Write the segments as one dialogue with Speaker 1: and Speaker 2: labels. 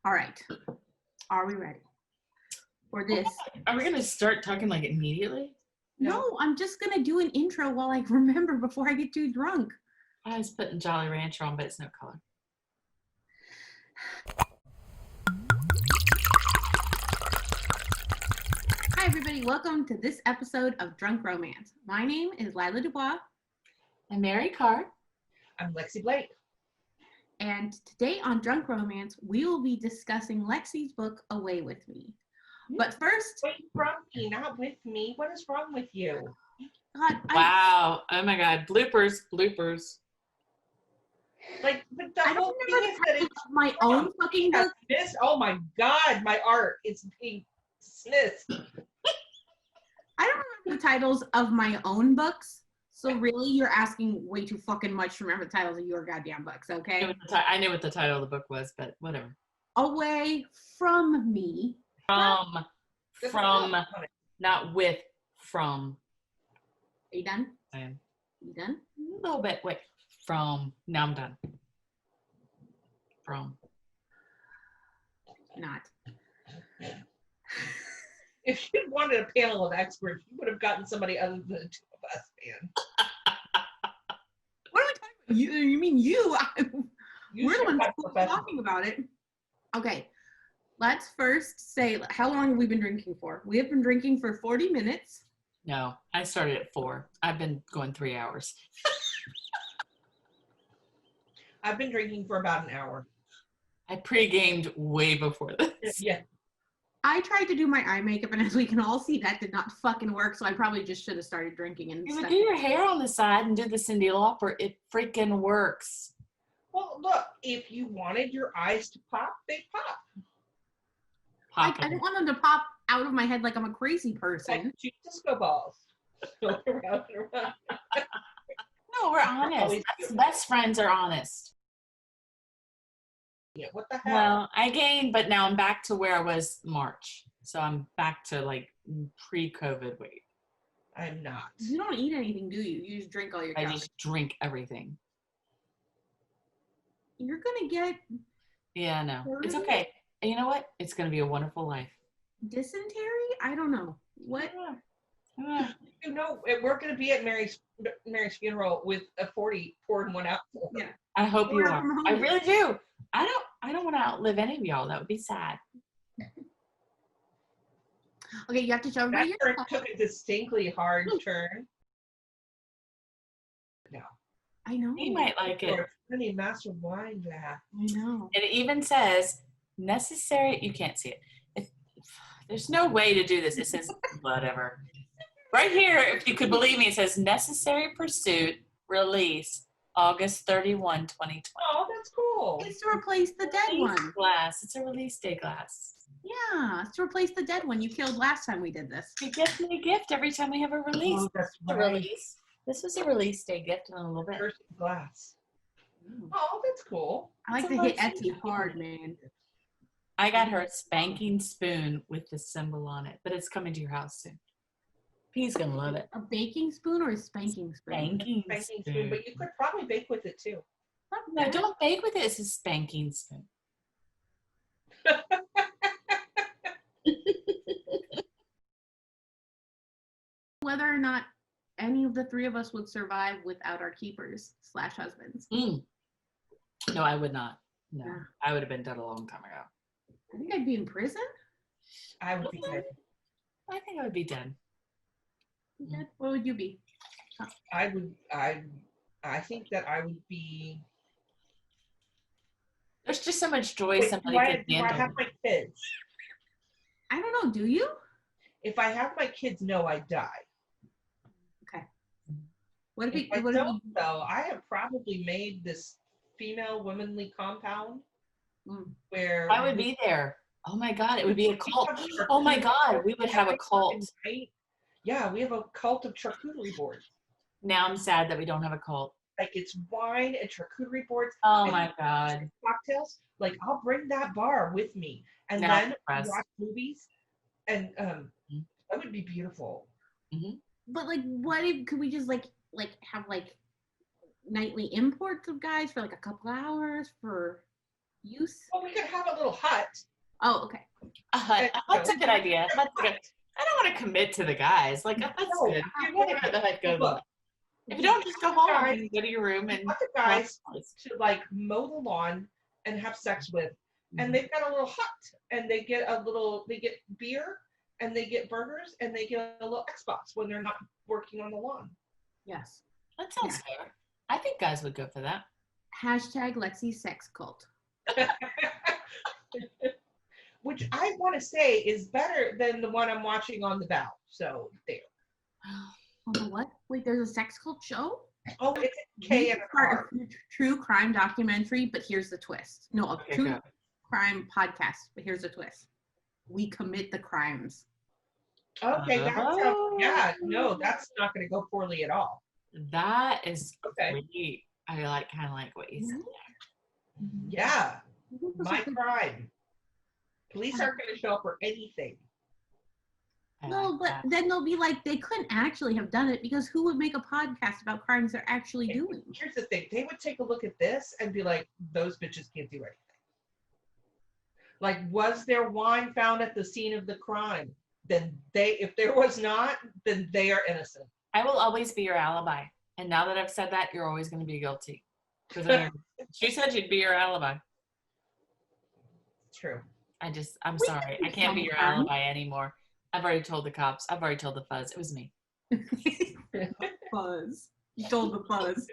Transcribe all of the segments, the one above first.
Speaker 1: All right. Are we ready for this?
Speaker 2: Are we going to start talking like immediately?
Speaker 1: No, I'm just going to do an intro while I remember before I get too drunk.
Speaker 2: I was putting Jolly Rancher on, but it's no color.
Speaker 1: Hi, everybody. Welcome to this episode of Drunk Romance. My name is Lila Dubois.
Speaker 2: I'm Mary Carr.
Speaker 3: I'm Lexi Blake.
Speaker 1: And today on Drunk Romance, we will be discussing Lexi's book, Away With Me. But first...
Speaker 3: Wait, from me, not with me. What is wrong with you?
Speaker 1: God,
Speaker 2: Wow. Oh my God. Bloopers.
Speaker 3: Like, but the
Speaker 1: I
Speaker 3: whole
Speaker 1: don't
Speaker 3: thing
Speaker 1: remember
Speaker 3: is that it's
Speaker 1: my own fucking book.
Speaker 3: This, oh my God, my art is being dismissed.
Speaker 1: I don't remember the titles of my own books. So really, you're asking way too fucking much to remember the titles of your goddamn books, okay?
Speaker 2: I knew what the title of the book was, but whatever.
Speaker 1: Away from me.
Speaker 2: From, not with, from.
Speaker 1: Are you done?
Speaker 2: I am.
Speaker 1: You done?
Speaker 2: A little bit. Wait. From. Now I'm done. From.
Speaker 1: Not.
Speaker 3: If you wanted a panel of experts, you would have gotten somebody other than the two of us, man.
Speaker 1: What are we talking about? You mean you? We're the ones
Speaker 3: professional.
Speaker 1: talking about it. Okay. Let's first say, how long have we been drinking for? We have been drinking for 40 minutes.
Speaker 2: No, I started at 4. I've been going 3 hours.
Speaker 3: I've been drinking for about an hour.
Speaker 2: I pre-gamed way before this.
Speaker 3: Yeah.
Speaker 1: I tried to do my eye makeup, and as we can all see, that did not fucking work, so I probably just should have started drinking and
Speaker 2: You would
Speaker 1: stuff.
Speaker 2: do your hair on the side and do the Cyndi Lauper. It freaking works.
Speaker 3: Well, look, if you wanted your eyes to pop, they pop.
Speaker 1: I didn't want them to pop out of my head like I'm a crazy person.
Speaker 3: Like two disco balls. Around and around.
Speaker 2: No, we're honest. Best friends are honest.
Speaker 3: Yeah, what the hell?
Speaker 2: Well, I gained, but now I'm back to where I was March. So I'm back to like pre-COVID weight.
Speaker 3: I'm not.
Speaker 1: You don't eat anything, do you? You just drink all your
Speaker 2: I
Speaker 1: calories.
Speaker 2: just drink everything.
Speaker 1: You're gonna get
Speaker 2: Yeah, no. It's okay. And you know what? It's going to be a wonderful life.
Speaker 1: dysentery? I don't know. What?
Speaker 2: Yeah.
Speaker 3: You know, we're going to be at Mary's funeral with a 40 pouring one out for her.
Speaker 1: Yeah.
Speaker 2: I hope you are.
Speaker 1: From home.
Speaker 2: I really do. I don't want to outlive any of y'all. That would be sad.
Speaker 1: Okay, you have to show everybody
Speaker 3: That
Speaker 1: your
Speaker 3: took a distinctly hard turn. No.
Speaker 1: I know.
Speaker 2: You might like it.
Speaker 3: Or a pretty massive wine glass.
Speaker 1: I know.
Speaker 2: It even says necessary. You can't see it. There's no way to do this. It says whatever. Right here, if you could believe me, it says necessary pursuit release August 31, 2020.
Speaker 3: Oh, that's cool.
Speaker 1: It's to replace the dead
Speaker 2: Release
Speaker 1: one.
Speaker 2: glass. It's a release day glass.
Speaker 1: Yeah, it's to replace the dead one you killed last time we did this.
Speaker 2: You get me a gift every time we have a release.
Speaker 3: Oh, that's
Speaker 2: A
Speaker 3: right.
Speaker 2: release. This was a release day gift in a little bit.
Speaker 3: First glass. Oh, that's cool.
Speaker 1: I like
Speaker 2: It's a
Speaker 1: to hit
Speaker 2: nice
Speaker 1: Etsy hard, man.
Speaker 2: I got her a spanking spoon with the symbol on it, but it's coming to your house soon. He's gonna love it.
Speaker 1: A baking spoon or a spanking spoon?
Speaker 2: Spanking
Speaker 3: Baking
Speaker 2: spoon.
Speaker 3: spoon, but you could probably bake with it too.
Speaker 2: No, don't bake with it. It's a spanking spoon.
Speaker 1: Whether or not any of the three of us would survive without our keepers / husbands.
Speaker 2: No, I would not. No,
Speaker 1: Yeah.
Speaker 2: I would have been dead a long time ago.
Speaker 1: I think I'd be in prison.
Speaker 3: I would be dead.
Speaker 2: I think I would be dead.
Speaker 1: Yeah, what would you be?
Speaker 3: I think that I would be.
Speaker 2: There's just so much joy
Speaker 3: Wait,
Speaker 2: somebody
Speaker 3: do
Speaker 2: could
Speaker 3: I
Speaker 2: handle.
Speaker 3: have my kids?
Speaker 1: I don't know. Do you?
Speaker 3: If I have my kids, no, I die.
Speaker 1: Okay. What if
Speaker 3: If I
Speaker 1: it?
Speaker 3: don't, though, I have probably made this female womanly compound where
Speaker 2: I would be there. Oh my God, it would be a cult. Oh my God, we would have a cult.
Speaker 3: Yeah, we have a cult of charcuterie boards.
Speaker 2: Now I'm sad that we don't have a cult.
Speaker 3: Like it's wine and charcuterie boards.
Speaker 2: Oh
Speaker 3: and
Speaker 2: my God.
Speaker 3: cocktails. Like I'll bring that bar with me, and
Speaker 2: Now I'm
Speaker 3: then
Speaker 2: depressed.
Speaker 3: watch movies, and that would be beautiful.
Speaker 1: But like, what if could we just like have like nightly imports of guys for like a couple hours for use?
Speaker 3: Well, we could have a little hut.
Speaker 1: Oh, okay.
Speaker 2: A hut. A hut's a good idea. Hut's good. I don't want to commit to the guys. Like, a hut's
Speaker 3: No,
Speaker 2: good.
Speaker 3: you
Speaker 2: We'll
Speaker 3: want
Speaker 2: let the hut go.
Speaker 3: look,
Speaker 2: If you don't, just go home and go to your room and
Speaker 3: want the guys to like mow the lawn and have sex with, and they've got a little hut, and they get beer, and they get burgers, and they get a little Xbox when they're not working on the lawn.
Speaker 1: Yes.
Speaker 2: That sounds fair. I think guys would go for that.
Speaker 1: Hashtag Lexi sex cult.
Speaker 3: Which I want to say is better than the one I'm watching on the Bow. So there.
Speaker 1: On the what? Wait, there's a sex cult show?
Speaker 3: Oh, it's
Speaker 1: We
Speaker 3: K and
Speaker 1: can start
Speaker 3: R.
Speaker 1: a true crime documentary, but here's the twist. No, a
Speaker 2: Okay,
Speaker 1: true
Speaker 2: go.
Speaker 1: crime podcast, but here's the twist. We commit the crimes.
Speaker 3: Okay, yeah, no, that's not going to go poorly at all.
Speaker 2: That is
Speaker 3: Okay.
Speaker 2: great. I kind of like what you said
Speaker 3: Yeah, my crime. Police aren't going to show up for anything.
Speaker 2: there.
Speaker 1: No, but then they'll be like, they couldn't actually have done it because who would make a podcast about crimes they're actually doing?
Speaker 3: Here's the thing. They would take a look at this and be like, those bitches can't do anything. Like, was there wine found at the scene of the crime? Then if there was not, then they are innocent.
Speaker 2: I will always be your alibi. And now that I've said that, you're always going to be guilty. Because she said you'd be your alibi.
Speaker 3: True.
Speaker 2: I'm sorry. I can't be your alibi anymore. I've already told the cops. I've already told the fuzz. It was me.
Speaker 1: Buzz. You told the buzz.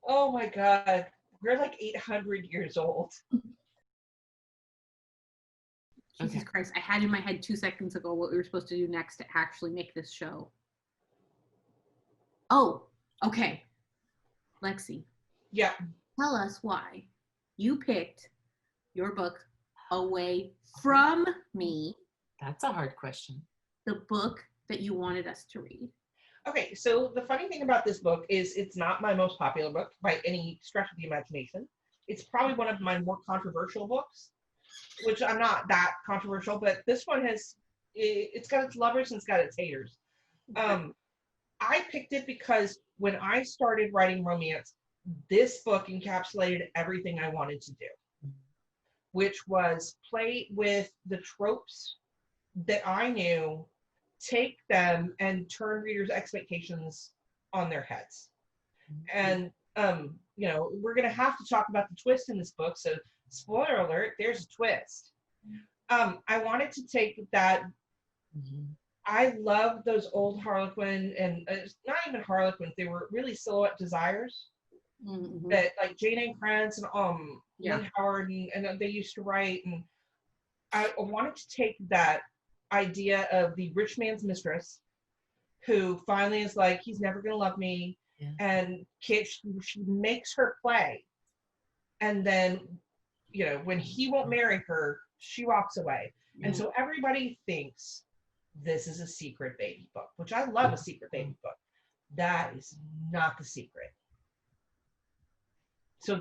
Speaker 3: Oh my God. We're like 800 years old.
Speaker 1: Jesus Christ. I had in my head 2 seconds ago what we were supposed to do next to actually make this show. Oh, okay. Lexi.
Speaker 3: Yeah.
Speaker 1: Tell us why you picked your book away from me,
Speaker 2: That's a hard question.
Speaker 1: the book that you wanted us to read.
Speaker 3: Okay, so the funny thing about this book is it's not my most popular book by any stretch of the imagination. It's probably one of my more controversial books, which I'm not that controversial, but this one it's got its lovers and it's got its haters. I picked it because when I started writing romance, this book encapsulated everything I wanted to do, which was play with the tropes that I knew, take them and turn readers' expectations on their heads. And, we're going to have to talk about the twist in this book. So spoiler alert, there's a twist. I wanted to take that. I love those old Harlequin and not even Harlequins. They were really silhouette desires that like Jane A. Krantz and Lynn Howard and they used to write. And I wanted to take that idea of the rich man's mistress who finally is like, he's never going to love me. Yeah. And she makes her play. And then, when he won't marry her, she walks away. Yeah. And so everybody thinks this is a secret baby book, which I love a secret baby book. That is not the secret. So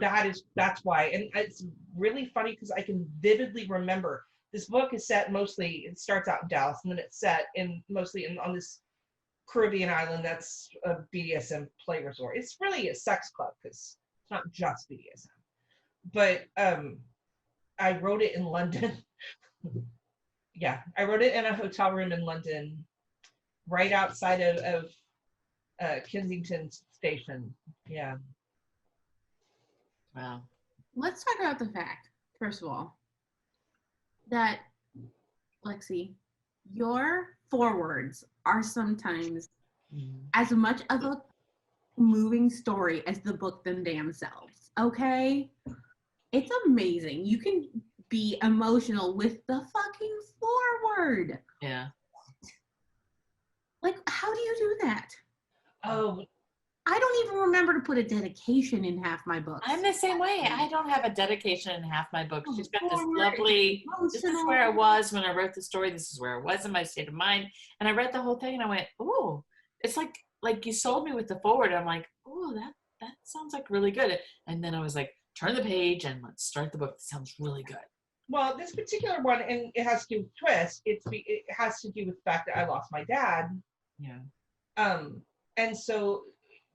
Speaker 3: that's why. And it's really funny because I can vividly remember this book is set mostly, it starts out in Dallas and then it's set mostly on this Caribbean island that's a BDSM play resort. It's really a sex club because it's not just BDSM. But I wrote it in London. Yeah, I wrote it in a hotel room in London, right outside of Kensington Station. Yeah.
Speaker 2: Wow.
Speaker 1: Let's talk about the fact, first of all, that, Lexi, your forewords are sometimes as much of a moving story as the book them damn selves, okay? It's amazing. You can be emotional with the fucking forward.
Speaker 2: Yeah.
Speaker 1: Like, how do you do that?
Speaker 3: Oh,
Speaker 2: I don't even remember to put a dedication in half my books.
Speaker 1: I'm the same way. I don't have a dedication in half my books. She's got this lovely, this is where I was when I wrote the story. This is where I was in my state of mind. And I read the whole thing and I went, oh, it's like you sold me with the forward. I'm like, oh, that sounds like really good. And then I was like, turn the page and let's start the book. That sounds really good.
Speaker 3: Well, this particular one, and it has to do with twist. It has to do with the fact that I lost my dad.
Speaker 2: Yeah.
Speaker 3: And so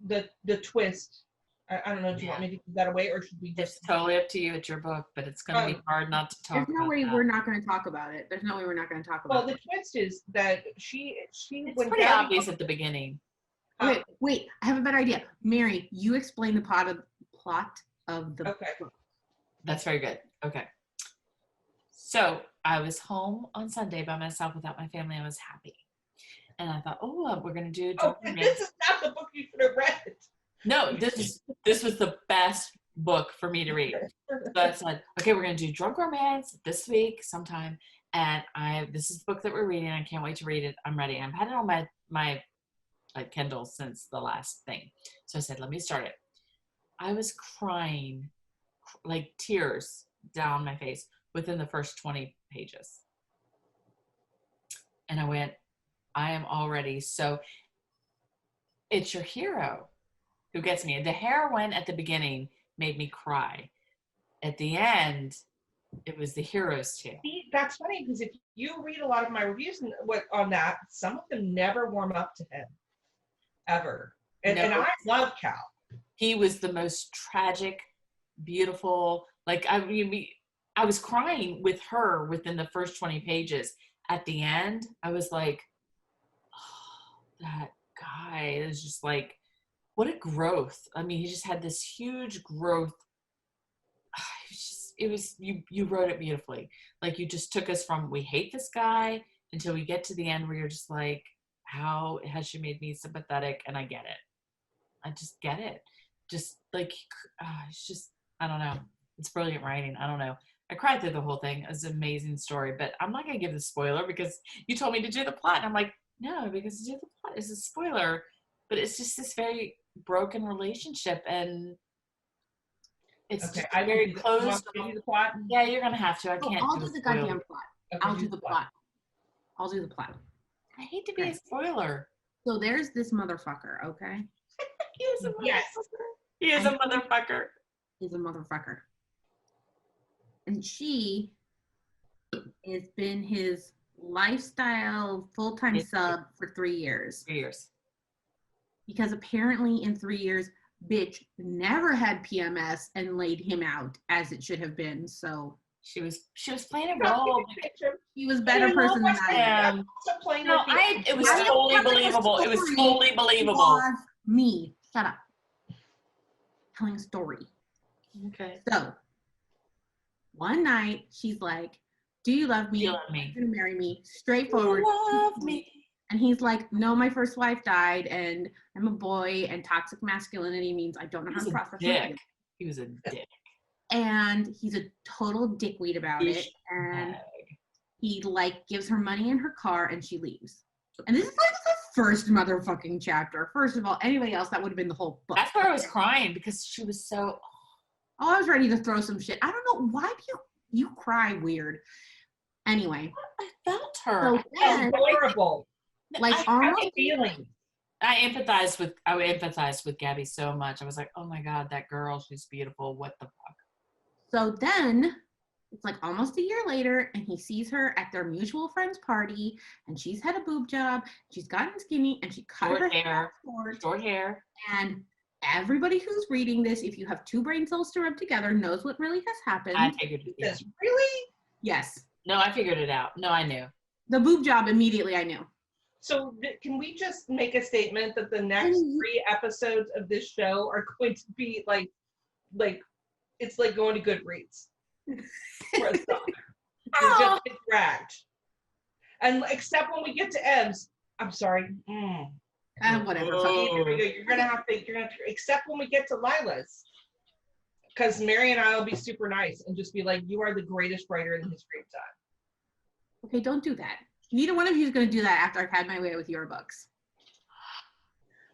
Speaker 3: the twist I don't know. Do you want me to give that away, or should we
Speaker 2: It's
Speaker 3: just?
Speaker 2: totally up to you. It's your book, but it's going to be hard not to
Speaker 1: There's
Speaker 2: talk
Speaker 1: no
Speaker 2: about
Speaker 1: way
Speaker 2: that.
Speaker 1: we're not going to talk about it. There's no way we're not going to talk
Speaker 3: Well,
Speaker 1: about
Speaker 3: the
Speaker 1: it.
Speaker 3: twist is that she
Speaker 2: It's
Speaker 3: when
Speaker 2: pretty
Speaker 3: Gabby
Speaker 2: obvious at the beginning.
Speaker 1: Okay, wait. I have a better idea. Mary, you explain the plot of the
Speaker 3: Okay.
Speaker 1: book.
Speaker 2: That's very good. Okay. So I was home on Sunday by myself without my family. I was happy. And I thought, we're going to do a
Speaker 3: Oh,
Speaker 2: drunk romance.
Speaker 3: this is not the book you should have read.
Speaker 2: No, this was the best book for me to read. So I said, okay, we're going to do drunk romance this week sometime. And this is the book that we're reading. I can't wait to read it. I'm ready. I've had it on my Kindle since the last thing. So I said, let me start it. I was crying, like tears down my face within the first 20 pages. And I went, I am already so, it's your hero who gets me. The heroine at the beginning made me cry. At the end, it was the hero's tale.
Speaker 3: See, that's funny because if you read a lot of my reviews on that, some of them never warm up to him, ever. And I love Cal.
Speaker 2: He was the most tragic, beautiful. Like I was crying with her within the first 20 pages. At the end, I was like, oh, that guy is just like, what a growth. I mean, he just had this huge growth. You wrote it beautifully. Like you just took us from, we hate this guy until we get to the end where you're just like, how has she made me sympathetic? And I get it. I just get it. Just like, it's just, I don't know. It's brilliant writing. I don't know. I cried through the whole thing. It was an amazing story, but I'm not going to give the spoiler because you told me to do the plot. And I'm like, no, because to do the plot is a spoiler, but it's just this very broken relationship. And it's
Speaker 3: Okay,
Speaker 2: just
Speaker 3: I
Speaker 2: very close.
Speaker 3: Want to do the plot?
Speaker 2: Yeah, you're going to have to. I can't
Speaker 1: I'll
Speaker 2: do
Speaker 1: do the
Speaker 2: spoiler.
Speaker 1: goddamn plot.
Speaker 3: Okay,
Speaker 1: I'll do the plot. I'll do the plot.
Speaker 2: I hate to be a spoiler.
Speaker 1: So there's this motherfucker, okay?
Speaker 2: He is a motherfucker.
Speaker 3: Yes.
Speaker 2: He is a motherfucker.
Speaker 1: He's a motherfucker. And she has been his lifestyle full-time sub for 3 years.
Speaker 2: 3 years.
Speaker 1: Because apparently in 3 years, bitch never had PMS and laid him out as it should have been. So
Speaker 2: she was playing a role.
Speaker 1: he was a better person than I am.
Speaker 2: No, it was totally believable. It was totally believable.
Speaker 1: Was me. Shut up. Telling a story.
Speaker 2: Okay.
Speaker 1: So one night she's like, do you love me?
Speaker 2: You love me.
Speaker 1: You're gonna marry me. Straightforward.
Speaker 2: You love me.
Speaker 1: And he's like, no, my first wife died and I'm a boy and toxic masculinity means I don't know how to process it.
Speaker 2: He was a dick.
Speaker 1: And he's a total dickweed about it. And he like gives her money in her car and she leaves. And this is like the first motherfucking chapter. First of all, anybody else, that would have been the whole book.
Speaker 2: That's where I was crying because she was so.
Speaker 1: Oh, I was ready to throw some shit. I don't know why do you cry weird. Anyway,
Speaker 2: I felt her.
Speaker 1: So then,
Speaker 3: adorable.
Speaker 1: Like
Speaker 3: almost feeling.
Speaker 2: I empathized with Gabby so much. I was like, oh my God, that girl, she's beautiful. What the fuck?
Speaker 1: So then it's like almost a year later and he sees her at their mutual friend's party and she's had a boob job. She's gotten skinny and she cut her hair
Speaker 2: short hair.
Speaker 1: And everybody who's reading this, if you have two brain cells to rub together, knows what really has happened.
Speaker 2: I figured it out.
Speaker 3: Really?
Speaker 1: Yes.
Speaker 2: No, I figured it out. No, I knew.
Speaker 1: The boob job, immediately I knew.
Speaker 3: So can we just make a statement that the next 3 episodes of this show are going to be like it's like going to Goodreads for a song. You just get dragged. And except when we get to M's, I'm sorry.
Speaker 1: Whatever.
Speaker 3: You're gonna have to except when we get to Lila's. Because Mary and I will be super nice and just be like, you are the greatest writer in the history of time.
Speaker 1: Okay, don't do that. Neither one of you is going to do that after I've had my way with your books.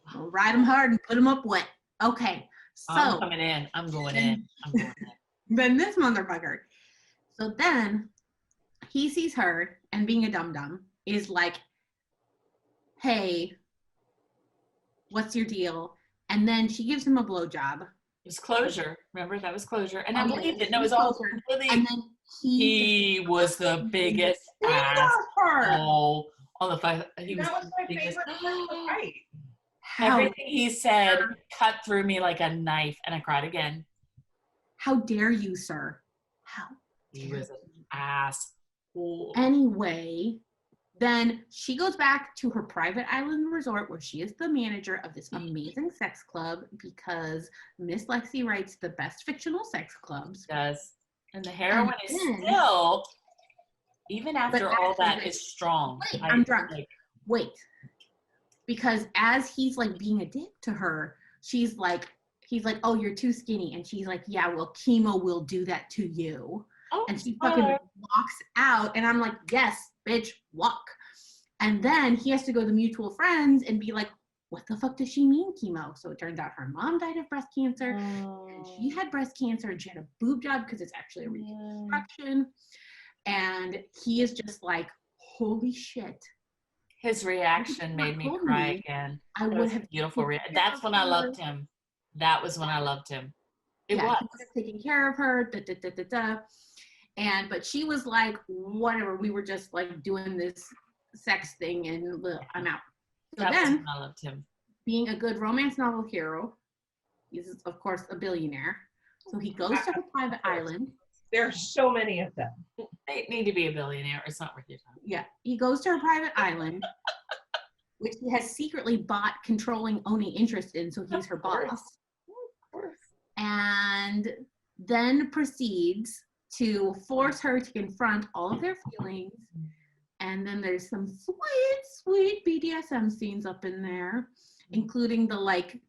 Speaker 1: I'll ride them hard and put them up wet. Okay, so.
Speaker 2: I'm coming in. I'm going in.
Speaker 1: Then this motherfucker. So then he sees her and being a dum-dum is like, hey, what's your deal? And then she gives him a blowjob.
Speaker 2: It was closure. Remember, that was closure. And I believed it. No, it was
Speaker 1: all
Speaker 2: all completely.
Speaker 1: And then
Speaker 2: he was the biggest asshole on the fight. He was
Speaker 3: that was my
Speaker 2: biggest.
Speaker 3: favorite part of the fight.
Speaker 2: Everything he said cut through me like a knife, and I cried again.
Speaker 1: How dare you, sir? How
Speaker 2: He
Speaker 1: dare
Speaker 2: was an
Speaker 1: you?
Speaker 2: asshole.
Speaker 1: Anyway, then she goes back to her private island resort where she is the manager of this amazing sex club because Miss Lexi writes the best fictional sex clubs.
Speaker 2: Does. And the heroine is
Speaker 1: then-
Speaker 2: still, even after
Speaker 1: But
Speaker 2: all that,
Speaker 1: actually,
Speaker 2: is strong.
Speaker 1: Wait, I'm drunk. Wait. Because as he's like being a dick to her, he's like, oh, you're too skinny. And she's like, yeah, well, chemo will do that to you.
Speaker 2: Oh,
Speaker 1: And she fucking walks out. And I'm like, yes, bitch, walk. And then he has to go to mutual friends and be like, what the fuck does she mean chemo? So it turns out her mom died of breast cancer. And she had breast cancer and she had a boob job because it's actually a reconstruction. And he is just like, holy shit.
Speaker 2: His reaction made me cry again.
Speaker 1: I would have
Speaker 2: beautiful. That's when I loved him. That was when I loved him. It was.
Speaker 1: He was taking care of her. And but she was like, whatever. We were just like doing this sex thing, and I'm out. So then,
Speaker 2: I loved him.
Speaker 1: Being a good romance novel hero, he's of course a billionaire. So he goes to her private island.
Speaker 3: There are so many of them.
Speaker 2: They need to be a billionaire. It's not worth your time.
Speaker 1: Yeah, he goes to her private island, which he has secretly bought controlling, owning interest in. So he's her boss.
Speaker 2: Of course.
Speaker 1: And then proceeds to force her to confront all of their feelings. And then there's some sweet BDSM scenes up in there, including the like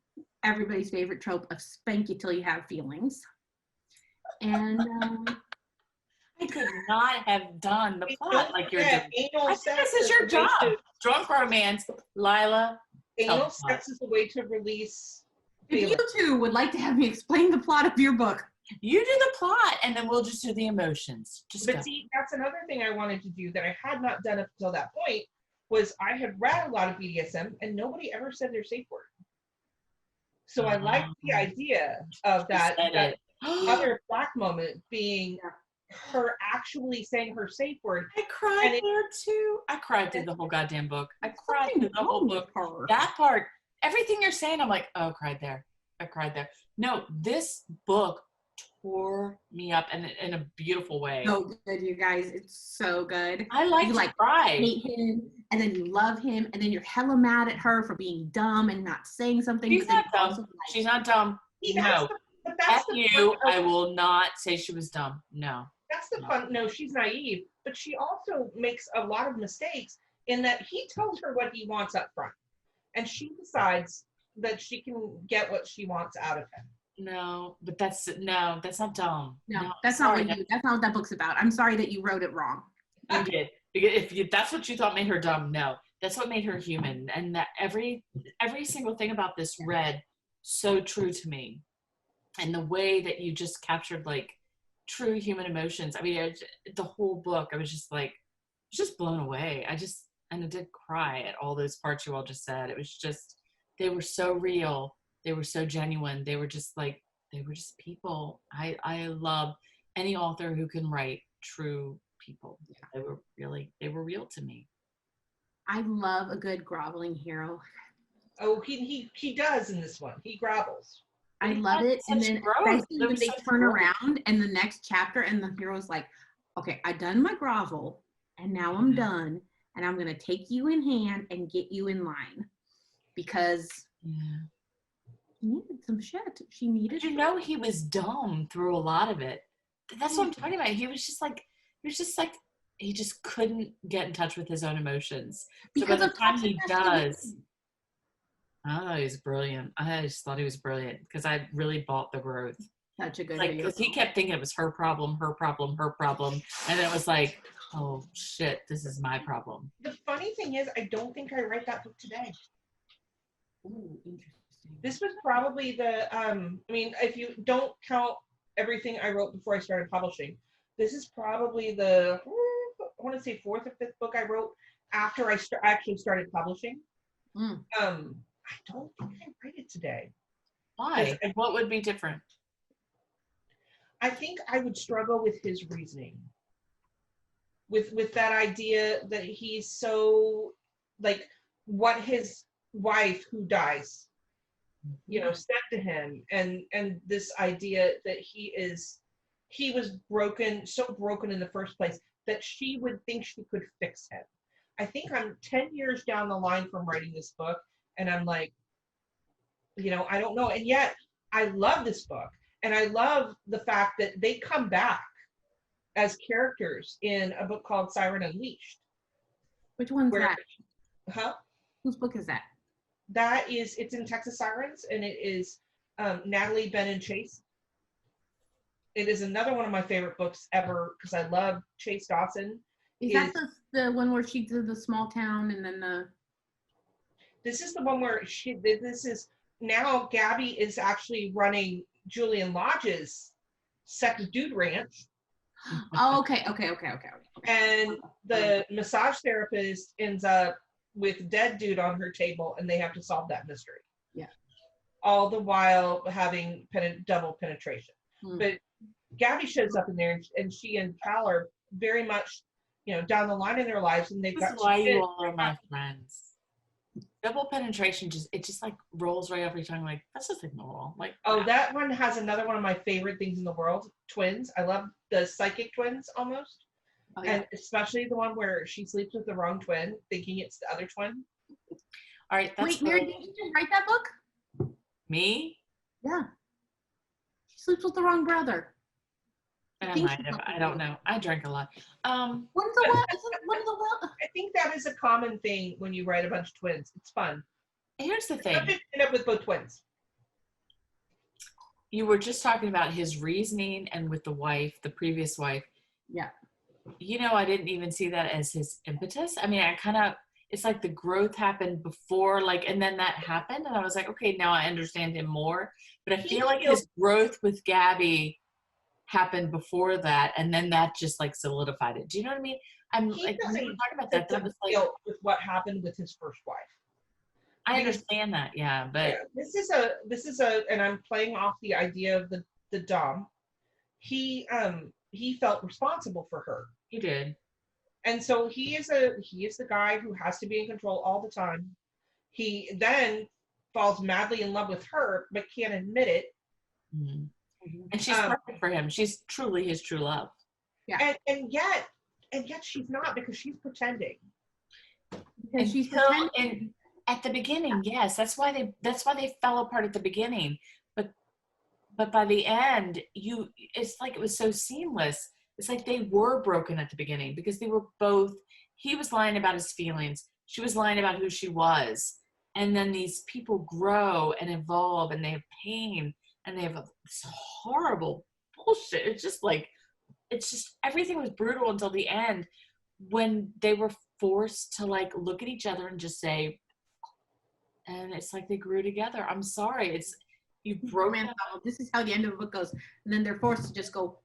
Speaker 1: everybody's favorite trope of spank you till you have feelings. And
Speaker 2: I could not have done the plot like you're doing. I think this is your job. Drunk romance, Lila.
Speaker 3: Anal sex is a way to release
Speaker 1: feelings. If you two would like to have me explain the plot of your book,
Speaker 2: you do the plot, and then we'll just do the emotions.
Speaker 3: See, that's another thing I wanted to do that I had not done up until that point, was I had read a lot of BDSM, and nobody ever said their safe word. So I liked the idea of that other Black moment being her actually saying her safe word.
Speaker 2: I cried there too. I cried through the whole goddamn book. I cried through the whole book. That part, everything you're saying, I'm like, oh, I cried there. No, this book tore me up in a beautiful way.
Speaker 1: So good, you guys. It's so good.
Speaker 2: I like to cry.
Speaker 1: Hate him, and then you love him, and then you're hella mad at her for being dumb and not saying something.
Speaker 2: She's not dumb. She's not dumb. No. F you, I will not say she was dumb. No.
Speaker 3: That's the fun. No, she's naive, but she also makes a lot of mistakes in that he tells her what he wants up front, and she decides that she can get what she wants out of him.
Speaker 2: No, but that's not dumb.
Speaker 1: No, that's not what that book's about. I'm sorry that you wrote it wrong.
Speaker 2: You did. Because if that's what you thought made her dumb, no. That's what made her human. And that every single thing about this read so true to me. And the way that you just captured like true human emotions. I mean, the whole book, I was just blown away. I did cry at all those parts you all just said. It was just, they were so real. They were so genuine. They were just people. I love any author who can write true people. They were real to me.
Speaker 1: I love a good groveling hero.
Speaker 3: Oh, he does in this one. He grovels.
Speaker 1: I love it. And then when they turn around and the next chapter and the hero's like, okay, I done my grovel and now I'm done and I'm going to take you in hand and get you in line because he needed some shit. She needed.
Speaker 2: He was dumb through a lot of it. That's what I'm talking about. He just couldn't get in touch with his own emotions. Because by the time he does, I thought he was brilliant. I just thought he was brilliant because I really bought the growth.
Speaker 1: Such a good
Speaker 2: because he kept thinking it was her problem, and it was like, oh shit, this is my problem.
Speaker 3: The funny thing is, I don't think I write that book today.
Speaker 1: Ooh, interesting.
Speaker 3: This was probably the, if you don't count everything I wrote before I started publishing, this is probably the, I want to say 4th or 5th book I wrote after I actually started publishing. I don't think I write it today.
Speaker 2: Why? What would be different?
Speaker 3: I think I would struggle with his reasoning. With that idea that he's so, like, what his wife who dies, you know, sent to him, and this idea that he was broken, so broken in the first place that she would think she could fix him. I think I'm 10 years down the line from writing this book, and I'm like, you know, I don't know. And yet I love this book, and I love the fact that they come back as characters in a book called Siren Unleashed.
Speaker 1: Which one's
Speaker 3: Where,
Speaker 1: that?
Speaker 3: huh?
Speaker 1: Whose book is that?
Speaker 3: That is, it's in Texas Sirens, and it is Natalie, Ben, and Chase. It is another one of my favorite books ever because I love Chase Dawson.
Speaker 1: Is that the one where she did the small town and then the...
Speaker 3: This is the one where this is, now Gabby is actually running Julian Lodge's Sex Dude Ranch.
Speaker 1: Oh, okay.
Speaker 3: And the massage therapist ends up with dead dude on her table, and they have to solve that mystery.
Speaker 1: Yeah.
Speaker 3: All the while having double penetration. But Gabby shows up in there, and she and Cal are very much, you know, down the line in their lives, and they've got.
Speaker 2: That's why you all are my friends. Double penetration just like rolls right off your tongue. Like, that's just ignorable. Like,
Speaker 3: oh, that one has another one of my favorite things in the world. Twins. I love the psychic twins almost. Oh, yeah. And especially the one where she sleeps with the wrong twin, thinking it's the other twin.
Speaker 2: All right.
Speaker 1: Wait, Mary, did you just write that book?
Speaker 2: Me?
Speaker 1: Yeah. She sleeps with the wrong brother.
Speaker 2: I might have. I don't know. I drank a lot.
Speaker 1: When's the well?
Speaker 3: I think that is a common thing when you write a bunch of twins. It's fun.
Speaker 2: Here's the thing.
Speaker 3: You end up with both twins.
Speaker 2: You were just talking about his reasoning and with the wife, the previous wife.
Speaker 1: Yeah.
Speaker 2: You know, I didn't even see that as his impetus. I mean, it's like the growth happened before, like, and then that happened. And I was like, okay, now I understand him more. But I feel like his growth with Gabby happened before that, and then that just like solidified it. Do you know what I mean? I'm like, when we were talking about that, that was like
Speaker 3: with what happened with his first wife.
Speaker 2: I understand that, yeah, but
Speaker 3: yeah, this is a, and I'm playing off the idea of the Dom. He felt responsible for her.
Speaker 2: He did,
Speaker 3: and so he is the guy who has to be in control all the time. He then falls madly in love with her, but can't admit it.
Speaker 2: Mm-hmm. And she's perfect for him. She's truly his true love.
Speaker 3: Yeah. And yet she's not, because she's pretending.
Speaker 1: Because she's pretending.
Speaker 2: At the beginning, yes, that's why they fell apart at the beginning. But by the end, it's like it was so seamless. It's like they were broken at the beginning because they were both. He was lying about his feelings. She was lying about who she was. And then these people grow and evolve, and they have pain. And they have this horrible bullshit. It's just everything was brutal until the end, when they were forced to like look at each other and just say, and it's like they grew together. I'm sorry. You broke it.
Speaker 1: This is how the end of the book goes. And then they're forced to just go.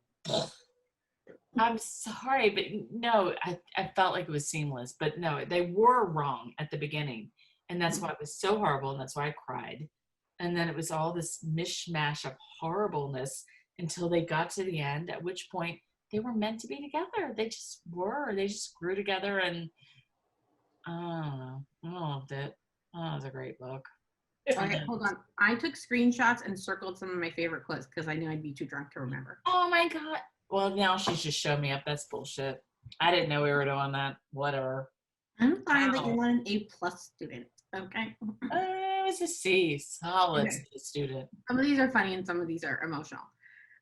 Speaker 2: I'm sorry, but no, I felt like it was seamless. But no, they were wrong at the beginning. And that's why it was so horrible. And that's why I cried. And then it was all this mishmash of horribleness until they got to the end, at which point they were meant to be together. They just were. They just grew together, and I don't know. I loved it. Oh, it was a great book.
Speaker 1: Okay, hold on. I took screenshots and circled some of my favorite quotes because I knew I'd be too drunk to remember.
Speaker 2: Oh my God. Well, now she's just showed me up. That's bullshit. I didn't know we were doing that. Whatever.
Speaker 1: I'm fine that you're an A+ student. Okay.
Speaker 2: It was a C, solid
Speaker 1: Okay.
Speaker 2: student.
Speaker 1: Some of these are funny and some of these are emotional.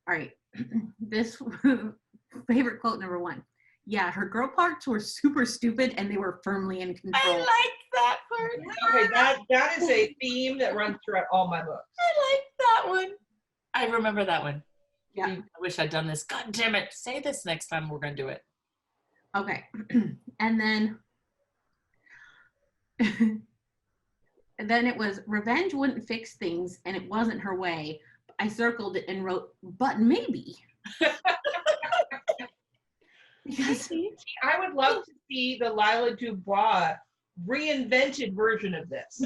Speaker 1: All right. This favorite quote number 1. Yeah, her girl parts were super stupid and they were firmly in control.
Speaker 2: I like that part.
Speaker 3: Okay, that is a theme that runs throughout all my books.
Speaker 2: I like that one. I remember that one.
Speaker 1: Yeah.
Speaker 2: I wish I'd done this. God damn it. Say this next time we're going to do it.
Speaker 1: Okay. And then it was, revenge wouldn't fix things and it wasn't her way. I circled it and wrote, but maybe. Because
Speaker 3: I would love to see the Lila Dubois reinvented version of this.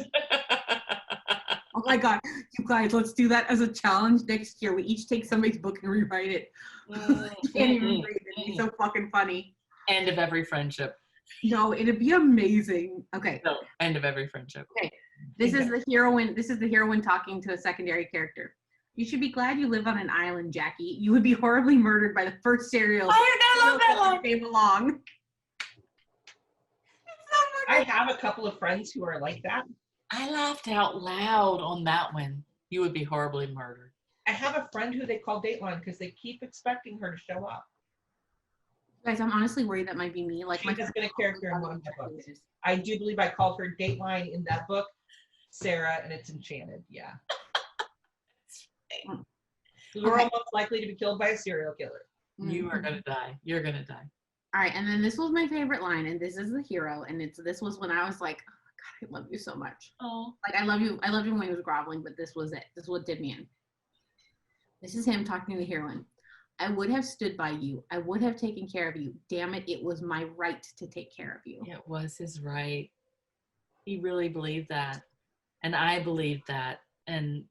Speaker 1: oh my God, you guys, let's do that as a challenge next year. We each take somebody's book and rewrite it. I can't even read it. It'd be so fucking funny.
Speaker 2: End of every friendship.
Speaker 1: No, it'd be amazing. Okay.
Speaker 2: No, end of every friendship.
Speaker 1: Okay. This is the heroine. This is the heroine talking to a secondary character. You should be glad you live on an island, Jackie. You would be horribly murdered by the first serial
Speaker 2: I love that line.
Speaker 1: came along.
Speaker 3: I have a couple of friends who are like that.
Speaker 2: I laughed out loud on that one. You would be horribly murdered.
Speaker 3: I have a friend who they call Dateline because they keep expecting her to show up.
Speaker 1: Guys, I'm honestly worried that might be me. Like
Speaker 3: She
Speaker 1: my
Speaker 3: has been a character in one of my books. I do believe I called her Dateline in that book, Sarah, and it's Enchanted. Yeah. We're all most likely to be killed by a serial killer.
Speaker 2: You are gonna die. You're gonna die.
Speaker 1: All right, and then this was my favorite line, and this is the hero, and this was when I was like, oh, God, I love you so much.
Speaker 2: Oh.
Speaker 1: Like I love you when he was groveling, but this was it. This is what did me in. This is him talking to the heroine. I would have stood by you. I would have taken care of you. Damn it, it was my right to take care of you.
Speaker 2: It was his right. He really believed that. And I believed that. And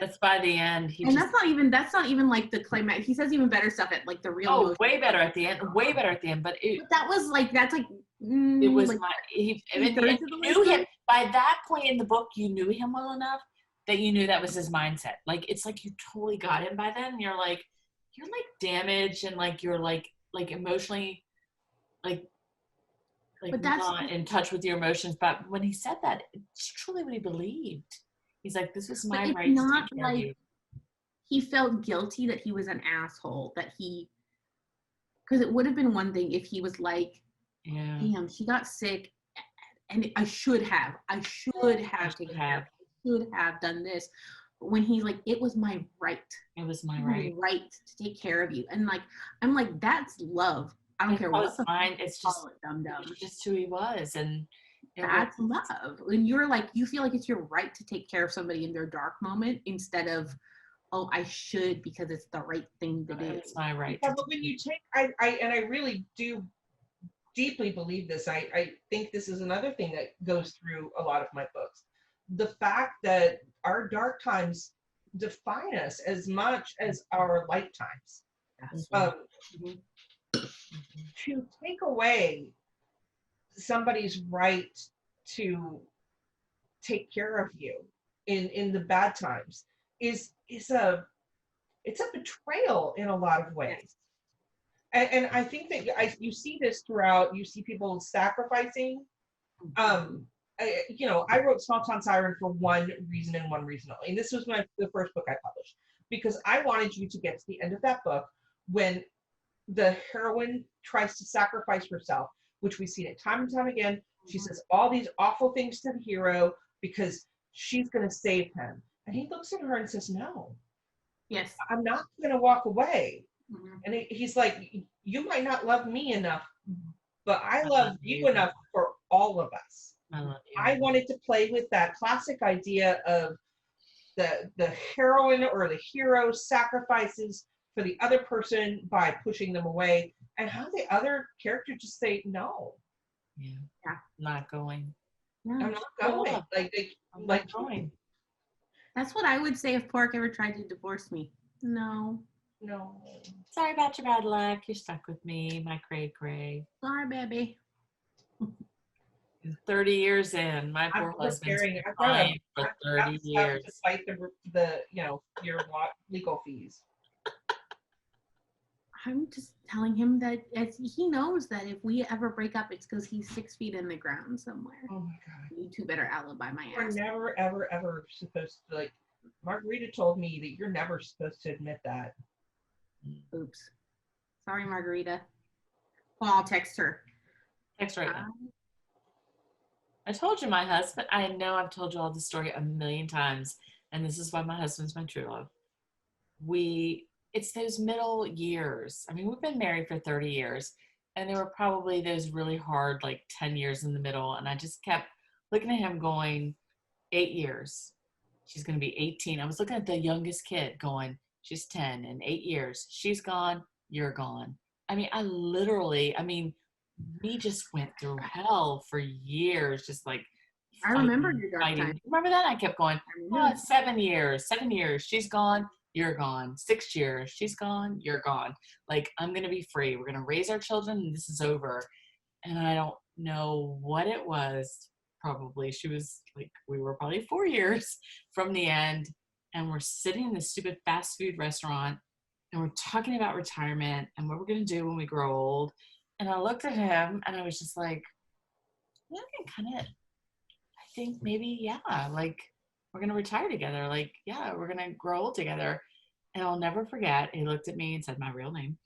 Speaker 2: that's by the end.
Speaker 1: That's not even like the climax. He says even better stuff at like the real.
Speaker 2: Oh, way better at the end. Way better at the end. But
Speaker 1: that was like that's like.
Speaker 2: It was
Speaker 1: like,
Speaker 2: you knew him by that point in the book. You knew him well enough that you knew that was his mindset. Like it's like you totally got him by then. And you're like damaged and like you're like emotionally like but that's not in touch with your emotions. But when he said that, it's truly what he believed. He's like, this was my right to take care of you.
Speaker 1: He felt guilty that he was an asshole, because it would have been one thing if he was like, damn, she got sick and I should have taken care of her. I should have done this. But when he's like, it was my right.
Speaker 2: It was my
Speaker 1: right to take care of you. And like, I'm like, that's love. I don't care what's
Speaker 2: mine. It's just
Speaker 1: dumb.
Speaker 2: It's just who he was. And
Speaker 1: that's love. When you're like, you feel like it's your right to take care of somebody in their dark moment instead of, oh, I should because it's the right thing to do.
Speaker 2: It's my right.
Speaker 3: Yeah, but when you take, I really do deeply believe this. I think this is another thing that goes through a lot of my books. The fact that our dark times define us as much as our light times. To take away somebody's right to take care of you in the bad times is a betrayal in a lot of ways. And I think that you see this throughout. You see people sacrificing. I wrote Small Town Siren for one reason and one reason only. And this was the first book I published because I wanted you to get to the end of that book when the heroine tries to sacrifice herself, which we've seen it time and time again. She says all these awful things to the hero because she's going to save him. And he looks at her and says, no.
Speaker 1: Yes.
Speaker 3: I'm not going to walk away.
Speaker 1: Mm-hmm.
Speaker 3: And he's like, you might not love me enough, but I love you enough for all of us. I wanted to play with that classic idea of the heroine or the hero sacrifices for the other person by pushing them away, and how the other character just say no.
Speaker 2: Yeah. Not going.
Speaker 1: No.
Speaker 3: I'm not going.
Speaker 2: I'm not going.
Speaker 1: That's what I would say if Pork ever tried to divorce me. No.
Speaker 2: Sorry about your bad luck. You're stuck with me, my cray.
Speaker 1: Sorry, baby.
Speaker 2: 30 years in, my poor husband's been crying for 30 years.
Speaker 3: Despite the your legal fees.
Speaker 1: I'm just telling him that he knows that if we ever break up, it's because he's 6 feet in the ground somewhere.
Speaker 3: Oh my God.
Speaker 1: You two better alibi my
Speaker 3: We're
Speaker 1: ass.
Speaker 3: never, ever, ever supposed to, like, Margarita told me that you're never supposed to admit that.
Speaker 1: Oops. Sorry, Margarita. Well, I'll text her.
Speaker 2: Text right now. I told you my husband, I know I've told you all this story a million times, and this is why my husband's my true love. It's those middle years. I mean, we've been married for 30 years, and there were probably those really hard, like 10 years in the middle, and I just kept looking at him going, 8 years. She's going to be 18. I was looking at the youngest kid going, she's 10 in 8 years. She's gone. You're gone. I mean, we just went through hell for years, just like
Speaker 1: I remember your dark time.
Speaker 2: Remember that? I kept going, 7 years. She's gone. You're gone. 6 years. She's gone. You're gone. Like, I'm going to be free. We're going to raise our children and this is over. And I don't know what it was, probably, she was like, we were probably 4 years from the end, and we're sitting in this stupid fast food restaurant, and we're talking about retirement and what we're going to do when we grow old. And I looked at him and I was just like, yeah, I think maybe, yeah, like we're going to retire together. Like, yeah, we're going to grow old together. And I'll never forget, he looked at me and said my real name.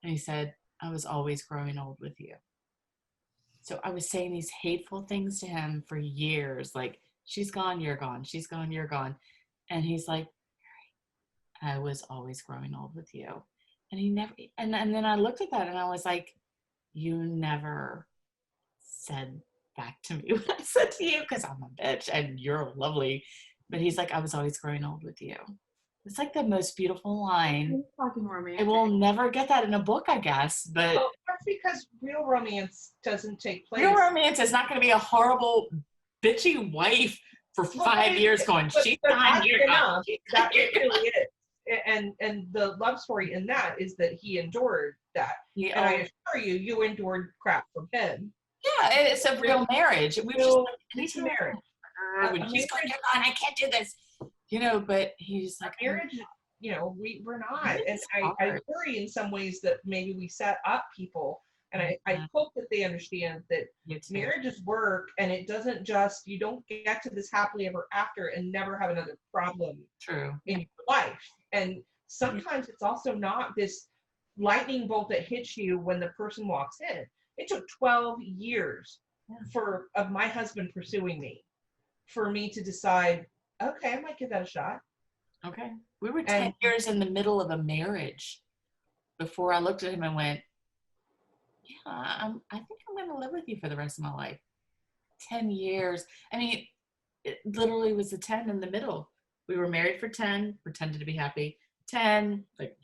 Speaker 2: And he said, I was always growing old with you. So I was saying these hateful things to him for years, like, she's gone, you're gone. She's gone, you're gone. And he's like, I was always growing old with you. And he never, and then I looked at that and I was like, you never said back to me what I said to you, because I'm a bitch and you're lovely. But he's like, I was always growing old with you. It's like the most beautiful line.
Speaker 1: Fucking
Speaker 2: I
Speaker 1: romantic.
Speaker 2: will never get that in a book, I guess. But
Speaker 3: Well, that's because real romance doesn't take place.
Speaker 2: real romance is not going to be a horrible, bitchy wife for 5 years going, she's gone, you're gone.
Speaker 3: That it really is. And the love story in that is that he endured that.
Speaker 2: Yeah,
Speaker 3: And I assure you, you endured crap from him.
Speaker 2: yeah, it's a real marriage. We just
Speaker 3: Real-
Speaker 2: like,
Speaker 3: it's a marriage.
Speaker 2: when she's going, you're gone, I can't do this. But he's like,
Speaker 3: Marriage, we're not. And
Speaker 2: It's
Speaker 3: I
Speaker 2: hard.
Speaker 3: worry in some ways that maybe we set up people. And I hope that they understand that marriage is work, and it doesn't just, you don't get to this happily ever after and never have another problem
Speaker 2: True.
Speaker 3: in your life. And sometimes it's also not this lightning bolt that hits you when the person walks in. It took 12 years of my husband pursuing me for me to decide, okay, I might give that a shot.
Speaker 2: Okay. We were 10 years in the middle of a marriage before I looked at him and went, yeah, I think I'm going to live with you for the rest of my life. 10 years. I mean, it literally was a 10 in the middle. We were married for 10, pretended to be happy. 10, like,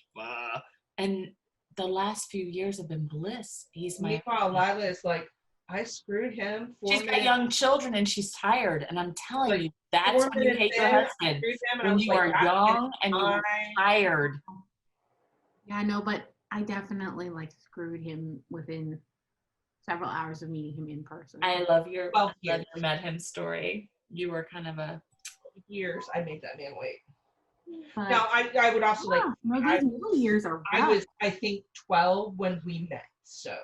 Speaker 2: and the last few years have been bliss. He's my.
Speaker 3: Meanwhile, Lila is like, I screwed him.
Speaker 2: She's got young children and she's tired. And I'm telling you, that's when you hate your husband. When you are young and you're tired.
Speaker 1: Yeah, no, but I definitely screwed him within several hours of meeting him in person.
Speaker 2: I love your met him story. You were kind of a
Speaker 3: years. I made that man wait.
Speaker 1: But,
Speaker 3: now I would also
Speaker 1: those middle years are rough.
Speaker 3: I was, I think, 12 when we met. So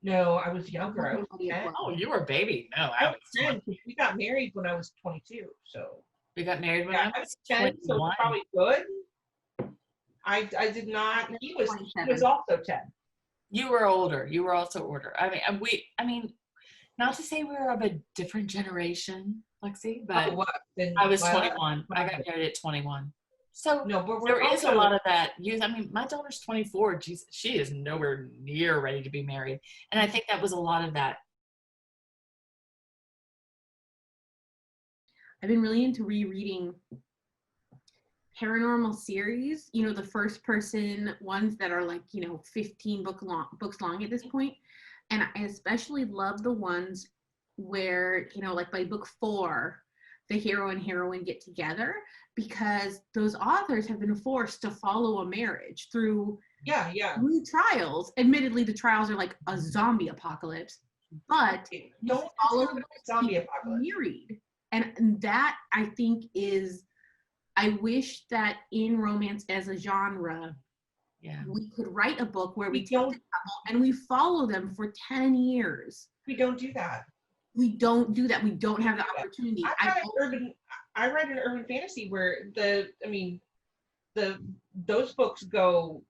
Speaker 3: no, I was younger. I was 10.
Speaker 2: Oh, you were a baby. No,
Speaker 3: I was 10. We got married when I was 22. So
Speaker 2: we got married when I was
Speaker 3: 10.
Speaker 2: 21.
Speaker 3: So it's probably good. I did not. He was also 10.
Speaker 2: You were older. You were also older. I mean, not to say we were of a different generation, Lexi, but I was 21. I got married at 21. So
Speaker 3: no, but
Speaker 2: there is a lot of that youth. I mean, my daughter's 24. She is nowhere near ready to be married. And I think that was a lot of that.
Speaker 1: I've been really into rereading paranormal series, the first person ones that are 15 books long at this point. And I especially love the ones where, by book 4, the hero and heroine get together, because those authors have been forced to follow a marriage through trials. Admittedly, the trials are like a zombie apocalypse, but
Speaker 3: don't follow the zombie apocalypse.
Speaker 1: Married. And that, I think, I wish that in romance as a genre, we could write a book where we take a couple and we follow them for 10 years.
Speaker 3: We don't do that.
Speaker 1: We don't do that. We don't have the opportunity.
Speaker 3: I read an urban fantasy where those books go,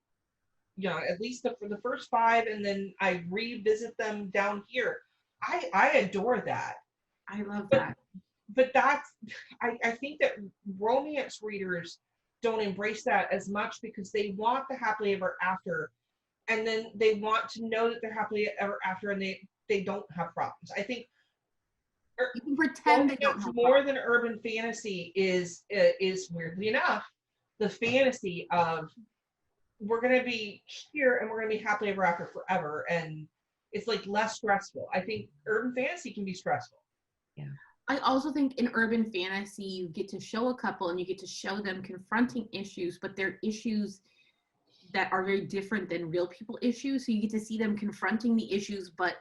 Speaker 3: at least for the first 5, and then I revisit them down here. I adore that.
Speaker 1: I love that.
Speaker 3: But I think that romance readers don't embrace that as much because they want the happily ever after, and then they want to know that they're happily ever after, and they don't have problems. I think
Speaker 1: you can pretend they don't have
Speaker 3: more than urban fantasy is weirdly enough the fantasy of we're going to be here and we're going to be happily ever after forever, and it's less stressful. I think urban fantasy can be stressful.
Speaker 2: Yeah.
Speaker 1: I also think in urban fantasy, you get to show a couple and you get to show them confronting issues, but they're issues that are very different than real people issues. So you get to see them confronting the issues, but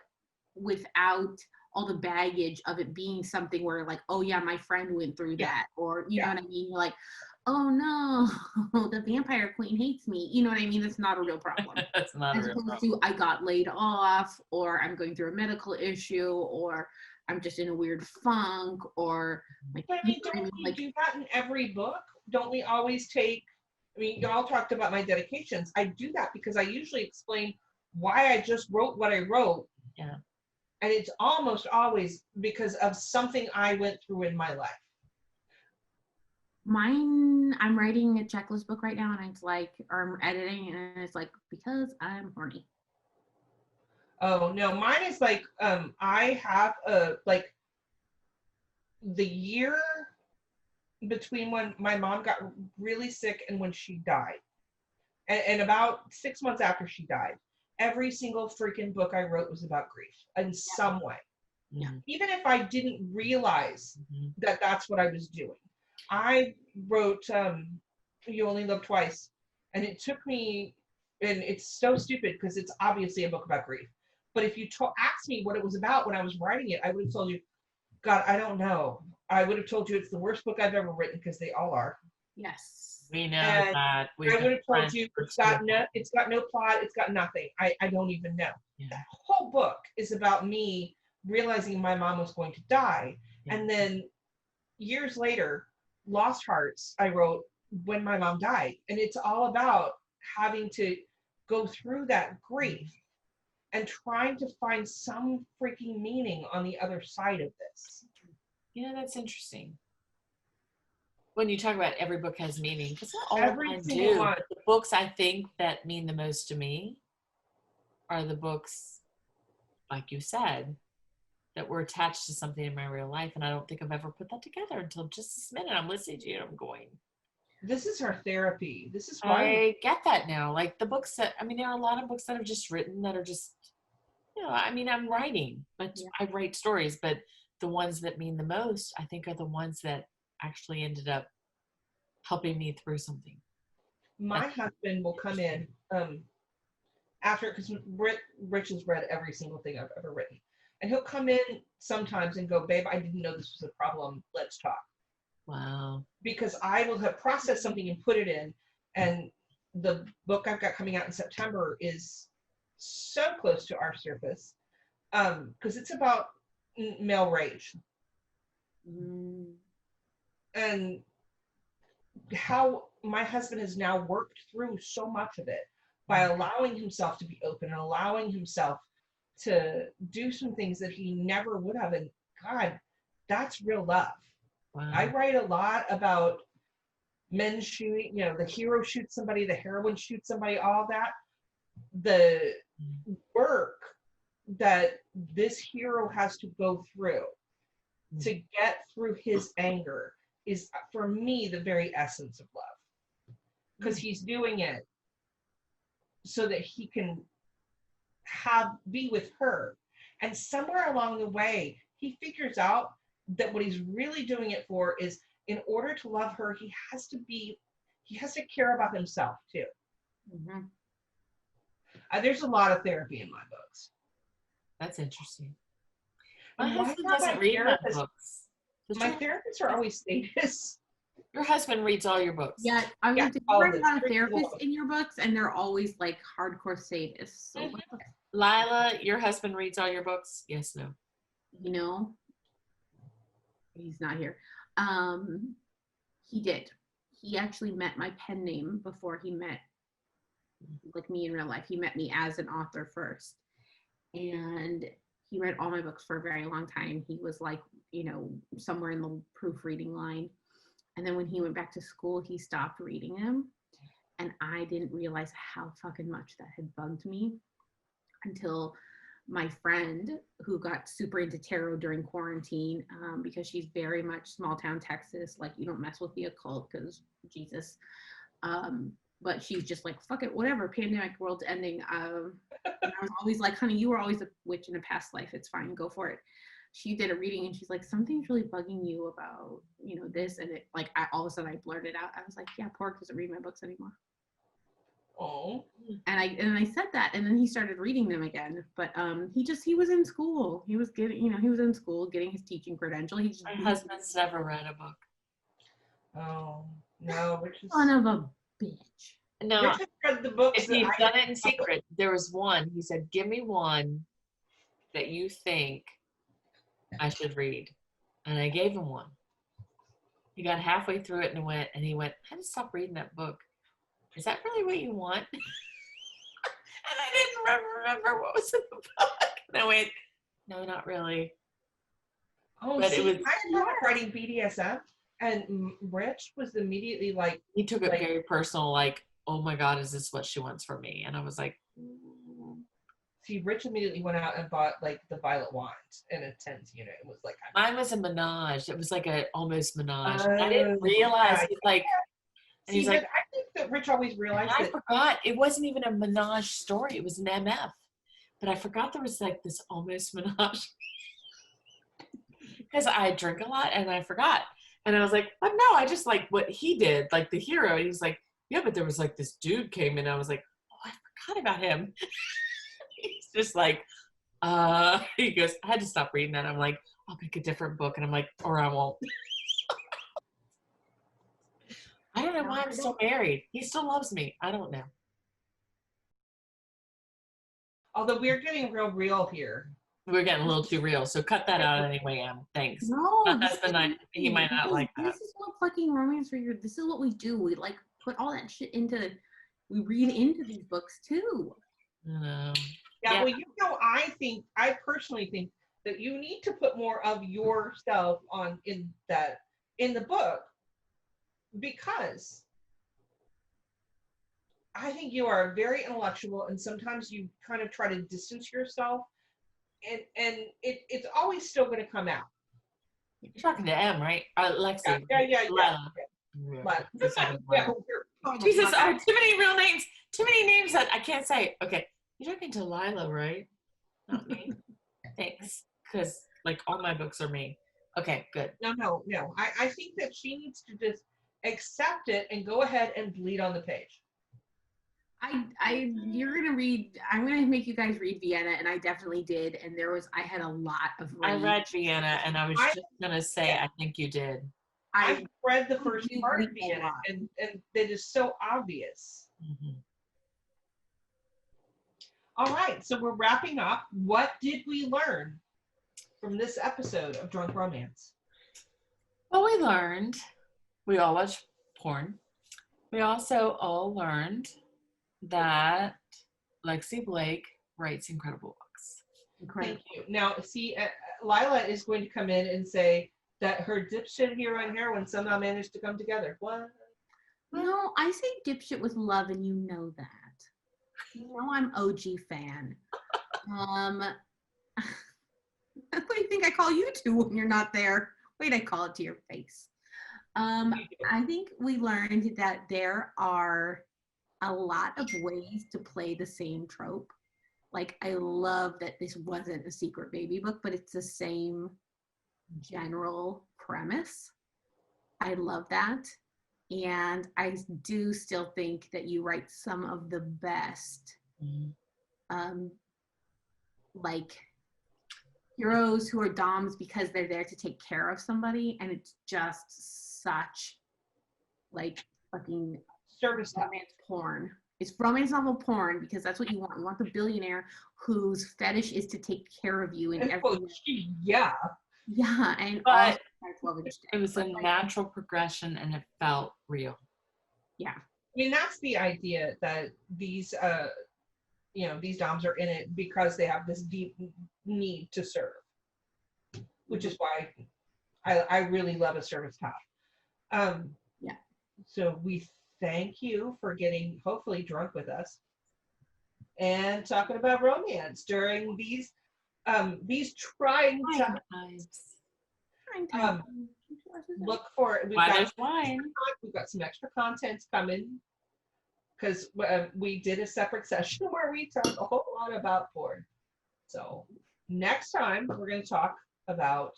Speaker 1: without all the baggage of it being something where like, oh yeah, my friend went through
Speaker 3: Yeah.
Speaker 1: that, or you know
Speaker 3: Yeah.
Speaker 1: what I mean? You're like, oh no, the vampire queen hates me. You know what I mean? That's not a real problem.
Speaker 2: That's not a
Speaker 1: As
Speaker 2: real
Speaker 1: opposed
Speaker 2: problem.
Speaker 1: to I got laid off, or I'm going through a medical issue, or I'm just in a weird funk, or like,
Speaker 3: But I
Speaker 1: you
Speaker 3: mean,
Speaker 1: know what I
Speaker 3: don't
Speaker 1: mean?
Speaker 3: we
Speaker 1: Like,
Speaker 3: do that in every book? Don't we always take, I mean, y'all talked about my dedications. I do that because I usually explain why I just wrote what I wrote.
Speaker 2: Yeah.
Speaker 3: And it's almost always because of something I went through in my life.
Speaker 1: mine, I'm writing a checklist book right now, and it's like, or I'm editing, and it's like, because I'm horny.
Speaker 3: Oh no, mine is like I have like the year between when my mom got really sick and when she died. And about 6 months after she died, every single freaking book I wrote was about grief in some way.
Speaker 1: Yeah.
Speaker 3: Even if I didn't realize
Speaker 2: Mhm.
Speaker 3: that that's what I was doing. I wrote You Only Live Twice, and it took me, and it's so stupid because it's obviously a book about grief. But if you asked me what it was about when I was writing it, I would have told you, God, I don't know. I would have told you it's the worst book I've ever written, because they all are.
Speaker 1: Yes.
Speaker 2: We know
Speaker 3: And
Speaker 2: that. We've
Speaker 3: I
Speaker 2: been
Speaker 3: would have told
Speaker 2: friends
Speaker 3: you
Speaker 2: for
Speaker 3: it's got
Speaker 2: so
Speaker 3: no plot, it's got nothing. I don't even know.
Speaker 2: Yeah.
Speaker 3: That whole book is about me realizing my mom was going to die.
Speaker 2: Yeah.
Speaker 3: And then years later, Lost Hearts, I wrote when my mom died. And it's all about having to go through that grief and trying to find some freaking meaning on the other side of this.
Speaker 2: Yeah, that's interesting. When you talk about every book has meaning, because not all
Speaker 3: Every
Speaker 2: of mine
Speaker 3: single
Speaker 2: do.
Speaker 3: one.
Speaker 2: But the books I think that mean the most to me are the books, like you said, that were attached to something in my real life. And I don't think I've ever put that together until just this minute. I'm listening to you and I'm going,
Speaker 3: This is her therapy. This is why
Speaker 2: I get that now. Like the books that, I mean, there are a lot of books that I've just written that are just, I mean, I'm writing, but
Speaker 1: Yeah.
Speaker 2: I write stories, but the ones that mean the most, I think, are the ones that actually ended up helping me through something.
Speaker 3: my husband will come in after, because Rich has read every single thing I've ever written. And he'll come in sometimes and go, babe, I didn't know this was a problem. Let's talk.
Speaker 2: Wow.
Speaker 3: Because I will have processed something and put it in. And the book I've got coming out in September is so close to our surface, because it's about male rage.
Speaker 1: Mm.
Speaker 3: And how my husband has now worked through so much of it by allowing himself to be open and allowing himself to do some things that he never would have. And God, that's real love.
Speaker 2: Wow.
Speaker 3: I write a lot about men shooting, the hero shoots somebody, the heroine shoots somebody, all that. The work that this hero has to go through to get through his anger is, for me, the very essence of love. Because he's doing it so that he can be with her. And somewhere along the way, he figures out that what he's really doing it for is, in order to love her, he has to care about himself too.
Speaker 1: Mm-hmm.
Speaker 3: There's a lot of therapy in my books.
Speaker 2: That's interesting. My
Speaker 3: And why
Speaker 2: husband
Speaker 3: not
Speaker 2: doesn't
Speaker 3: my
Speaker 2: read my
Speaker 3: therapist?
Speaker 2: books.
Speaker 3: My therapists are always statists.
Speaker 2: Your husband reads all your books.
Speaker 1: Yeah, I was
Speaker 3: Yeah,
Speaker 1: going to
Speaker 3: all
Speaker 1: write
Speaker 3: of
Speaker 1: a lot of
Speaker 3: it.
Speaker 1: therapists in your books, and they're always like hardcore sadists. So,
Speaker 2: Lila, your husband reads all your books? Yes, no.
Speaker 1: you know, he's not here. He did. He actually met my pen name before he met like me in real life. He met me as an author first, and he read all my books for a very long time. He was like, somewhere in the proofreading line. And then when he went back to school, he stopped reading them. And I didn't realize how fucking much that had bugged me until my friend, who got super into tarot during quarantine, because she's very much small town Texas, like you don't mess with the occult because Jesus. But she's just like, fuck it, whatever, pandemic, world's ending. And I was always like, honey, you were always a witch in a past life. It's fine, go for it. She did a reading and she's like, something's really bugging you about, this. And it like, all of a sudden I blurted out. I was like, yeah, Pork doesn't read my books anymore.
Speaker 3: Oh.
Speaker 1: And I said that, and then he started reading them again. But he was in school. He was he was in school getting his teaching credential.
Speaker 2: My husband's never read a book.
Speaker 3: Oh no, which is
Speaker 1: son of a bitch.
Speaker 2: No,
Speaker 3: Richard read the books
Speaker 2: if
Speaker 3: that
Speaker 2: he's
Speaker 3: I
Speaker 2: done it in secret, there was one. He said, "Give me one that you think I should read," and I gave him one. He got halfway through it and he went, "I had to stop reading that book. Is that really what you want?" And I didn't remember what was in the book. And I went, "No, not really."
Speaker 3: Oh,
Speaker 2: But
Speaker 3: see,
Speaker 2: it was
Speaker 3: I started writing BDSM, and Rich was immediately like,
Speaker 2: he took it
Speaker 3: like-
Speaker 2: very personal, like, "Oh my God, is this what she wants from me?" And I was like,
Speaker 3: see, Rich immediately went out and bought like the Violet Wand in a tens unit. It was like,
Speaker 2: mine was a menage. It was like a almost menage.
Speaker 3: Oh,
Speaker 2: I didn't realize
Speaker 3: yeah,
Speaker 2: he's like, and
Speaker 3: see,
Speaker 2: he's like,
Speaker 3: but I think that Rich always realized
Speaker 2: I
Speaker 3: that.
Speaker 2: forgot it wasn't even a menage story. It was an MF. But I forgot there was like this almost menage because I drink a lot and I forgot. And I was like, oh no, I just like what he did, like the hero. He was like, yeah, but there was like this dude came in. I was like, oh, I forgot about him. He's just like, he goes, I had to stop reading that. I'm like, I'll pick a different book. And I'm like, or I won't. I don't know why I'm still married. He still loves me. I don't know.
Speaker 3: Although we're getting real here.
Speaker 2: We're getting a little too real. So cut that out anyway, Em. Thanks.
Speaker 1: No,
Speaker 2: My
Speaker 1: this
Speaker 2: husband,
Speaker 1: is-
Speaker 2: he might not like that.
Speaker 1: This is what fucking romance reader. This is what we do. We like put all that shit into. We read into these books too.
Speaker 3: Yeah,
Speaker 2: Yeah.
Speaker 3: well, I personally think that you need to put more of yourself in the book, because I think you are very intellectual, and sometimes you kind of try to distance yourself, and it's always still going to come out.
Speaker 2: You're talking to Em, right? Lexi.
Speaker 3: Yeah.
Speaker 2: Lila.
Speaker 3: But
Speaker 2: Yeah.
Speaker 3: yeah,
Speaker 2: Jesus, oh, too many real names. Too many names that I can't say. Okay. You're talking to Lila, right? Not me. Thanks. Because, like, all my books are me. Okay, good.
Speaker 3: no. I think that she needs to just accept it and go ahead and bleed on the page.
Speaker 1: You're gonna read. I'm gonna make you guys read Vienna, and I definitely did. And I had a lot of.
Speaker 2: I read Vienna, and I was just going to say, I think you did.
Speaker 3: I've read the first
Speaker 1: do
Speaker 3: part of
Speaker 1: read a
Speaker 3: Vienna,
Speaker 1: lot.
Speaker 3: and it is so obvious.
Speaker 2: Mm-hmm.
Speaker 3: All right, so we're wrapping up. What did we learn from this episode of Drunk Romance?
Speaker 2: Well, we learned we all watch porn. We also all learned that Lexi Blake writes incredible books.
Speaker 3: Thank you. Now, see, Lila is going to come in and say that her dipshit hero and heroine somehow managed to come together. What?
Speaker 1: No, I say dipshit with love, and you know that. You know I'm OG fan. What do you think I call you to when you're not there? Wait, I call it to your face. I think we learned that there are a lot of ways to play the same trope. Like, I love that this wasn't a secret baby book, but it's the same general premise. I love that. And I do still think that you write some of the best, like, heroes who are doms because they're there to take care of somebody, and it's just such, like, fucking
Speaker 3: Service stuff.
Speaker 1: romance porn. It's romance novel porn because that's what you want. You want the billionaire whose fetish is to take care of you in every
Speaker 3: Oh, gee, yeah.
Speaker 1: Yeah, and
Speaker 2: But
Speaker 1: all
Speaker 2: it was a natural progression, and it felt real.
Speaker 1: Yeah.
Speaker 3: I mean, that's the idea, that these these doms are in it because they have this deep need to serve, which is why I really love a service top.
Speaker 1: Yeah.
Speaker 3: So we thank you for getting hopefully drunk with us and talking about romance during these trying times. Look for it.
Speaker 2: There's wine.
Speaker 3: We've got some extra content coming, because we did a separate session where we talked a whole lot about porn. So next time we're going to talk about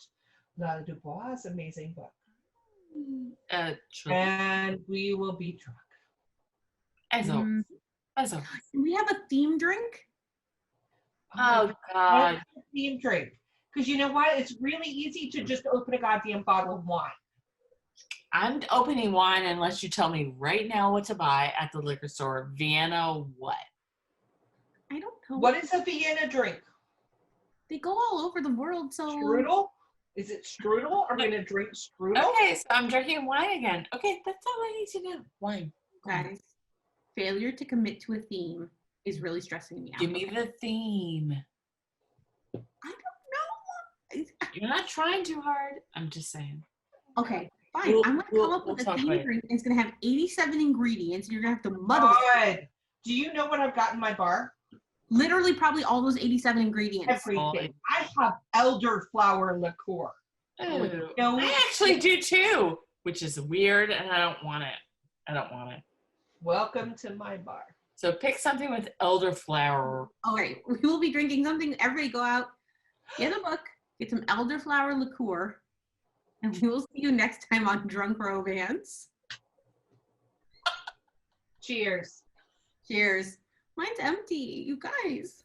Speaker 3: Lila Dubois' amazing book. And we will be drunk.
Speaker 2: As always. That's a,
Speaker 1: We have a theme drink.
Speaker 2: oh God.
Speaker 3: Theme drink. Because you know what? It's really easy to just open a goddamn bottle of wine.
Speaker 2: I'm opening wine unless you tell me right now what to buy at the liquor store. Vienna what?
Speaker 1: I don't know.
Speaker 3: What is a Vienna drink?
Speaker 1: They go all over the world, so
Speaker 3: Strudel? Is it strudel? Are we going to drink strudel?
Speaker 2: Okay, so I'm drinking wine again. Okay, that's all I need to know. Wine.
Speaker 1: guys, failure to commit to a theme is really stressing me out.
Speaker 2: Give me the theme.
Speaker 1: I don't know.
Speaker 2: You're not trying too hard. I'm just saying.
Speaker 1: Okay, fine. I'm gonna come up
Speaker 2: We'll
Speaker 1: with a
Speaker 2: talk
Speaker 1: theme
Speaker 2: later.
Speaker 1: drink, and it's gonna have 87 ingredients, and you're gonna have to muddle it.
Speaker 3: God. Do you know what I've got in my bar?
Speaker 1: Literally, probably all those 87 ingredients.
Speaker 3: Everything. I have elderflower liqueur.
Speaker 2: Oh,
Speaker 3: No.
Speaker 2: I actually do too, which is weird, and I don't want it. I don't want it.
Speaker 3: Welcome to my bar.
Speaker 2: So pick something with elderflower.
Speaker 1: All right, we will be drinking something. Everybody, go out, get a book, get some elderflower liqueur, and we will see you next time on Drunk Romance.
Speaker 3: Cheers.
Speaker 1: Cheers. Mine's empty, you guys.